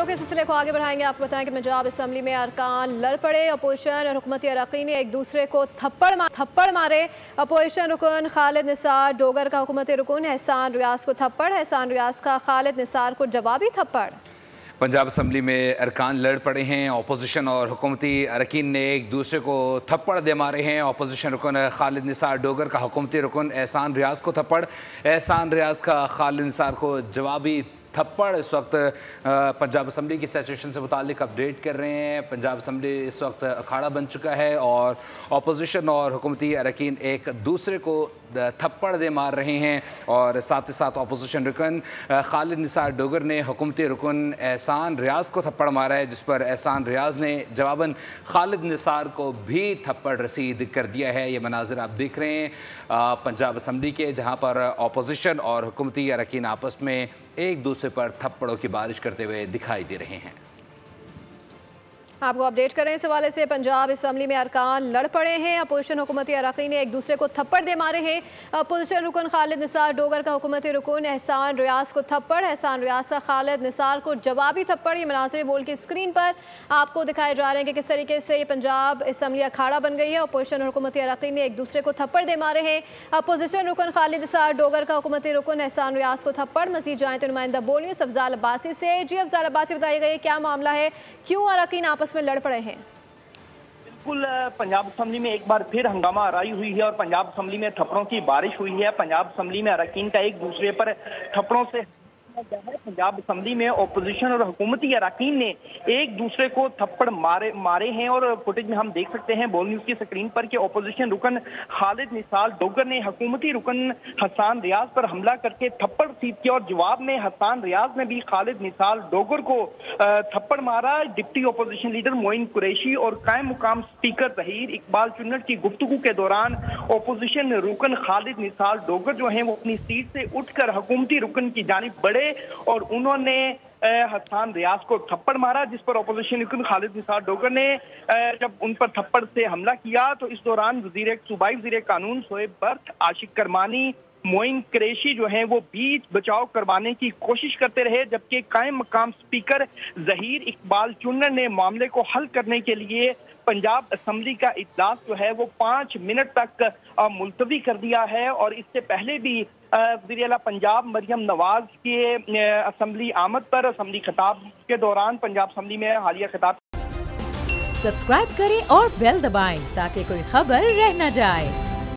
के सिलसिले को आगे बढ़ाएंगे। आपको बताएं कि पंजाब असम्बली में अरकान लड़ पड़े। अपोजिशन और हुकूमती अरकान ने एक दूसरे को थप्पड़ मारे। अपोजिशन रुकन खालिद निसार डोगर का हुकूमती रुकन एहसान रियाज को थप्पड़, एहसान रियाज का खालिद निसार को जवाबी थप्पड़। पंजाब असम्बली में अरकान लड़ पड़े हैं। अपोजिशन और हुकूमती अरकान ने एक दूसरे को थप्पड़ दे मारे हैं। अपोजिशन रुकन खालिद निसार डोगर का हुकूमती रुकन एहसान रियाज को थप्पड़, एहसान रियाज का खालिद निसार को जवाबी थप्पड़। इस वक्त पंजाब असम्बली की सिचुएशन से मुतालिक अपडेट कर रहे हैं। पंजाब असम्बली इस वक्त अखाड़ा बन चुका है और अपोजिशन और हुकूमती अरकान एक दूसरे को थप्पड़ दे मार रहे हैं। और साथ ही साथ अपोजिशन रुकन खालिद निसार डोगर ने हुकूमती रुकन एहसान रियाज को थप्पड़ मारा है, जिस पर एहसान रियाज ने जवाबन खालिद निसार को भी थप्पड़ रसीद कर दिया है। ये मनाजिर आप देख रहे हैं पंजाब असम्बली के, जहाँ पर अपोजिशन और हुकूमती अरकान आपस में एक दूसरे पर थप्पड़ों की बारिश करते हुए दिखाई दे रहे हैं। आपको अपडेट करें इस हवाले से। पंजाब असम्बली में अरकान लड़ पड़े हैं। अपोजिशन हुकूमती अरकान ने एक दूसरे को थप्पड़ दे मारे हैं। अपोजिशन रुकन खालिद निसार डोगर का हुकूमती रुकन एहसान रियाज को थप्पड़, एहसान रियाज का खालिद निसार को जवाबी थप्पड़। ये मनाजिर बोल की स्क्रीन पर आपको दिखाए जा रहे हैं कि किस तरीके से ये पंजाब असम्बली अखाड़ा बन गई है। अपोजिशन और हुकूमती अरकान ने एक दूसरे को थप्पड़ दे मारे हैं। अपोजिशन रुकन खालिद निसार डोगर का हुकूमती रुकन एहसान रियाज को थप्पड़। मजीद जाए तो नुमाइंदा बोलिए अफजाल अब्बासी से। जी अफजाल अब्बासी, बताइए क्या मामला है, क्यों अरकान आपस में लड़ पड़े हैं? बिल्कुल, पंजाब असम्बली में एक बार फिर हंगामा आराई हुई है और पंजाब असम्बली में थप्पड़ों की बारिश हुई है। पंजाब असम्बली में अरकान का एक दूसरे पर थप्पड़ों से पंजाब असम्बली में अपोजिशन और हुकूमती अरकान ने एक दूसरे को थप्पड़ मारे हैं। और फुटेज में हम देख सकते हैं बोल न्यूज की स्क्रीन पर कि अपोजिशन रुकन खालिद निसार डोगर ने हुकूमती रुकन हसान रियाज पर हमला करके थप्पड़ रसीद किया और जवाब में हसान रियाज ने भी खालिद निसार डोगर को थप्पड़ मारा। Deputy opposition leader Moin Qureshi और कायम मुकाम स्पीकर जहीर इकबाल चुन्नट की गुफ्तगू के दौरान अपोजिशन रुकन खालिद निसार डोगर जो है वो अपनी सीट से उठकर हुकूमती रुकन की जानिब बढ़े और उन्होंने हसान रियाज को थप्पड़ मारा, जिस पर अपोजिशन रुकन खालिद निसार डोगर ने जब उन पर थप्पड़ से हमला किया तो इस दौरान सूबाई वज़ीर कानून शोएब बर्क, आशिक करमानी, मोइन कुरैशी जो हैं वो बीच बचाव करवाने की कोशिश करते रहे, जबकि कायम मकाम स्पीकर जहीर इकबाल चुन्नट ने मामले को हल करने के लिए पंजाब असम्बली का इजलास जो है वो 5 मिनट तक मुलतवी कर दिया है। और इससे पहले भी वज़ीर आला पंजाब मरियम नवाज के असम्बली आमद पर असम्बली खिताब के दौरान पंजाब असम्बली में हालिया खिताब। सब्सक्राइब करें और बेल दबाएं ताकि कोई खबर रह न जाए।